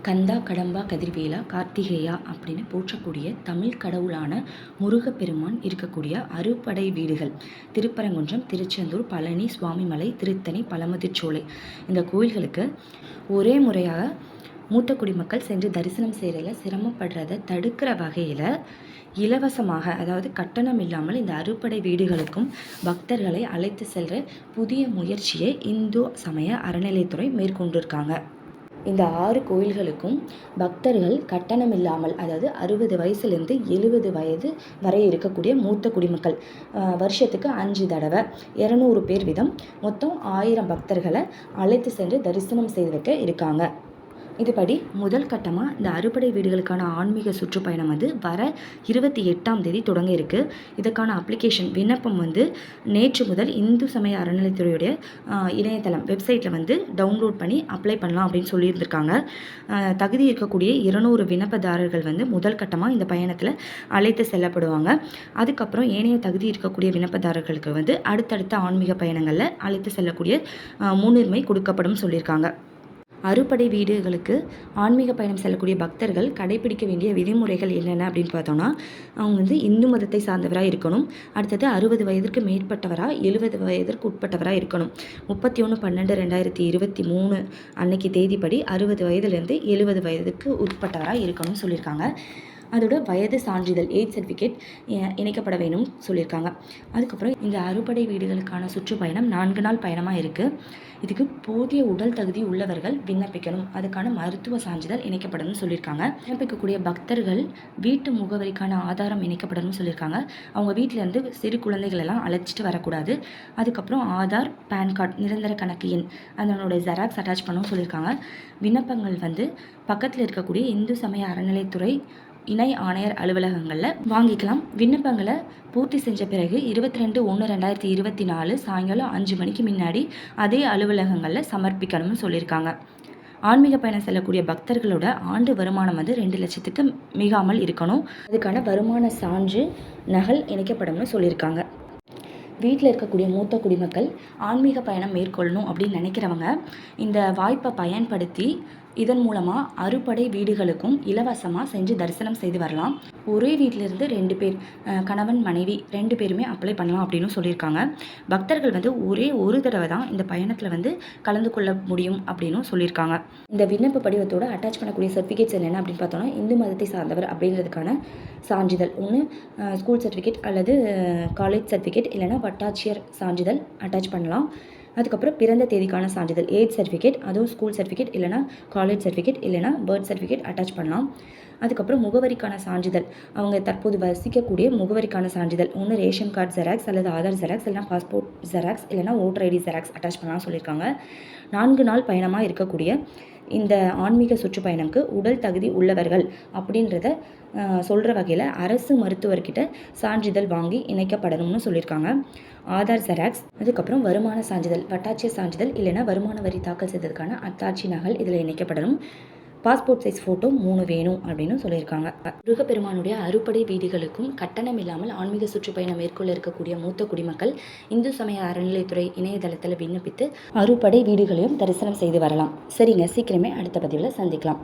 கந்தா கடம்பா கதிர்வேலா கார்த்திகேயா அப்படின்னு போற்றக்கூடிய தமிழ் கடவுளான முருகப்பெருமான் இருக்கக்கூடிய அறுபடை வீடுகள் திருப்பரங்குன்றம், திருச்செந்தூர், பழனி, சுவாமிமலை, திருத்தணி, பழமுதிர்ச்சோலை இந்த கோயில்களுக்கு ஒரே முறையாக மூத்த குடிமக்கள் சென்று தரிசனம் செய்கிறதில் சிரமப்படுறதை தடுக்கிற வகையில் இலவசமாக, அதாவது கட்டணம் இல்லாமல் இந்த அறுபடை வீடுகளுக்கும் பக்தர்களை அழைத்து செல்கிற புதிய முயற்சியை இந்து சமய அறநிலையத்துறை மேற்கொண்டிருக்காங்க. இந்த 6 கோயில்களுக்கும் பக்தர்கள் கட்டணம் இல்லாமல், அதாவது 60 வயசுலேருந்து 70 வயது வரை இருக்கக்கூடிய மூத்த குடிமக்கள் வருஷத்துக்கு 5 தடவை 200 பேர் வீதம் மொத்தம் 1000 பக்தர்களை அழைத்து சென்று தரிசனம் செய்து வைக்க இருக்காங்க. இதுபடி முதல் கட்டமாக இந்த அறுபடை வீடுகளுக்கான ஆன்மீக சுற்றுப்பயணம் வர 28ஆம் தேதி தொடங்க இருக்குது. இதற்கான அப்ளிகேஷன் விண்ணப்பம் நேற்று முதல் இந்து சமய அறநிலையத்துறையுடைய இணையதளம் வெப்சைட்டில் டவுன்லோட் பண்ணி அப்ளை பண்ணலாம் அப்படின்னு சொல்லியிருந்திருக்காங்க. தகுதி இருக்கக்கூடிய 200 விண்ணப்பதாரர்கள் முதல் கட்டமாக இந்த பயணத்தில் அழைத்து செல்லப்படுவாங்க. அதுக்கப்புறம் ஏனைய தகுதி இருக்கக்கூடிய விண்ணப்பதாரர்களுக்கு அடுத்தடுத்த ஆன்மீக பயணங்களில் அழைத்து செல்லக்கூடிய முன்னுரிமை கொடுக்கப்படும் சொல்லியிருக்காங்க. அறுபடை வீடுகளுக்கு ஆன்மீக பயணம் செல்லக்கூடிய பக்தர்கள் கடைபிடிக்க வேண்டிய விதிமுறைகள் என்னென்ன அப்படின்னு பார்த்தோன்னா, அவங்க இந்து மதத்தை சார்ந்தவராக இருக்கணும். அடுத்தது 60 வயதிற்கு மேற்பட்டவராக 70 வயதிற்கு உட்பட்டவராக இருக்கணும். 31/12/2023 அன்னைக்கு தேதிப்படி 60 வயதுலேருந்து 70 வயதுக்கு உட்பட்டவராக இருக்கணும்னு சொல்லியிருக்காங்க. அதோட வயது சான்றிதழ் ஏஜ் சர்டிஃபிகேட் இணைக்கப்பட வேணும் சொல்லியிருக்காங்க. அதுக்கப்புறம் இந்த அறுபடை வீடுகளுக்கான சுற்றுப்பயணம் 4 நாள் பயணமாக இருக்குது. இதுக்கு போதிய உடல் தகுதி உள்ளவர்கள் விண்ணப்பிக்கணும். அதுக்கான மருத்துவ சான்றிதழ் இணைக்கப்படணும்னு சொல்லியிருக்காங்க. விண்ணப்பிக்கக்கூடிய பக்தர்கள் வீட்டு முகவரிக்கான ஆதாரம் இணைக்கப்படணும்னு சொல்லியிருக்காங்க. அவங்க வீட்டிலேருந்து சிறு குழந்தைகள் எல்லாம் அழைச்சிட்டு வரக்கூடாது. அதுக்கப்புறம் ஆதார், பேன் கார்டு, நிரந்தர கணக்கு எண் அதனோட ஜெராக்ஸ் அட்டாச் பண்ணணும்னு சொல்லியிருக்காங்க. விண்ணப்பங்கள் பக்கத்தில் இருக்கக்கூடிய இந்து சமய அறநிலையத்துறை இணை ஆணையர் அலுவலகங்களில் வாங்கிக்கலாம். விண்ணப்பங்களை பூர்த்தி செஞ்ச பிறகு 22/1/2024 சாயங்காலம் 5 மணிக்கு முன்னாடி அதே அலுவலகங்களில் சமர்ப்பிக்கணும்னு சொல்லியிருக்காங்க. ஆன்மீக பயணம் செல்லக்கூடிய பக்தர்களோட ஆண்டு வருமானம் 2 லட்சத்துக்கு மிகாமல் இருக்கணும். அதுக்கான வருமான சான்று நகல் இணைக்கப்படும்னு சொல்லியிருக்காங்க. வீட்டில் இருக்கக்கூடிய மூத்த குடிமக்கள் ஆன்மீக பயணம் மேற்கொள்ளணும் அப்படின்னு நினைக்கிறவங்க இந்த வாய்ப்பை பயன்படுத்தி இதன் மூலமாக அறுபடை வீடுகளுக்கும் இலவசமாக செஞ்சு தரிசனம் செய்து வரலாம். ஒரே வீட்டிலிருந்து 2 பேர், கணவன் மனைவி 2 பேருமே அப்ளை பண்ணலாம் அப்படின்னு சொல்லியிருக்காங்க. பக்தர்கள் ஒரே ஒரு தடவை தான் இந்த பயணத்தில் கலந்து கொள்ள முடியும் அப்படின்னு சொல்லியிருக்காங்க. இந்த விண்ணப்ப படிவத்தோடு அட்டாச் பண்ணக்கூடிய சர்டிஃபிகேட்ஸ் என்னென்ன அப்படின்னு பார்த்தோன்னா, இந்து மதத்தை சார்ந்தவர் அப்படின்றதுக்கான சான்றிதழ் ஒன்று, ஸ்கூல் சர்டிஃபிகேட் அல்லது காலேஜ் சர்டிஃபிகேட் இல்லைனா வட்டாட்சியர் சான்றிதழ் அட்டாச் பண்ணலாம். அதுக்கப்புறம் பிறந்த தேதிக்கான சான்றிதழ் ஏஜ் சர்டிஃபிகேட், அதுவும் ஸ்கூல் சர்டிஃபிகேட் இல்லைனா காலேஜ் சர்டிஃபிகேட் இல்லைனா பர்த் சர்டிஃபிகேட் அட்டாச் பண்ணலாம். அதுக்கப்புறம் முகவரிக்கான சான்றிதழ், அவங்க தற்போது வசிக்கக்கூடிய முகவரிக்கான சான்றிதழ் ஒன்று ரேஷன் கார்டு ஜெராக்ஸ் அல்லது ஆதார் ஜெராக்ஸ் இல்லைனா பாஸ்போர்ட் ஜெராக்ஸ் இல்லைனா ஓட்டர் ஐடி ஜெராக்ஸ் அட்டாச் பண்ணலாம் சொல்லியிருக்காங்க. 4 நாள் பயணமாக இருக்கக்கூடிய இந்த ஆன்மீக சுற்றுப்பயணம்க்கு உடல் தகுதி உள்ளவர்கள் அப்படின்றத சொல்கிற வகையில் அரசு மருத்துவர்கிட்ட சான்றிதழ் வாங்கி இணைக்கப்படணும்னு சொல்லியிருக்காங்க. ஆதார் ஜெராக்ஸ், அதுக்கப்புறம் வருமான சான்றிதழ், வட்டாட்சியர் சான்றிதழ் இல்லைனா வருமான வரி தாக்கல் செய்ததுக்கான அத்தாட்சி நகல் இதில் இணைக்கப்படணும். பாஸ்போர்ட் சைஸ் ஃபோட்டோ 3 வேணும் அப்படின்னு சொல்லியிருக்காங்க. முருகப்பெருமானுடைய அறுபடை வீடுகளுக்கும் கட்டணம் இல்லாமல் ஆன்மீக சுற்றுப்பயணம் மேற்கொள்ள இருக்கக்கூடிய மூத்த குடிமக்கள் இந்து சமய அறநிலையத்துறை இணையதளத்தில் விண்ணப்பித்து அறுபடை வீடுகளையும் தரிசனம் செய்து வரலாம். சரிங்க, சீக்கிரமே அடுத்த பதிவில் சந்திக்கலாம்.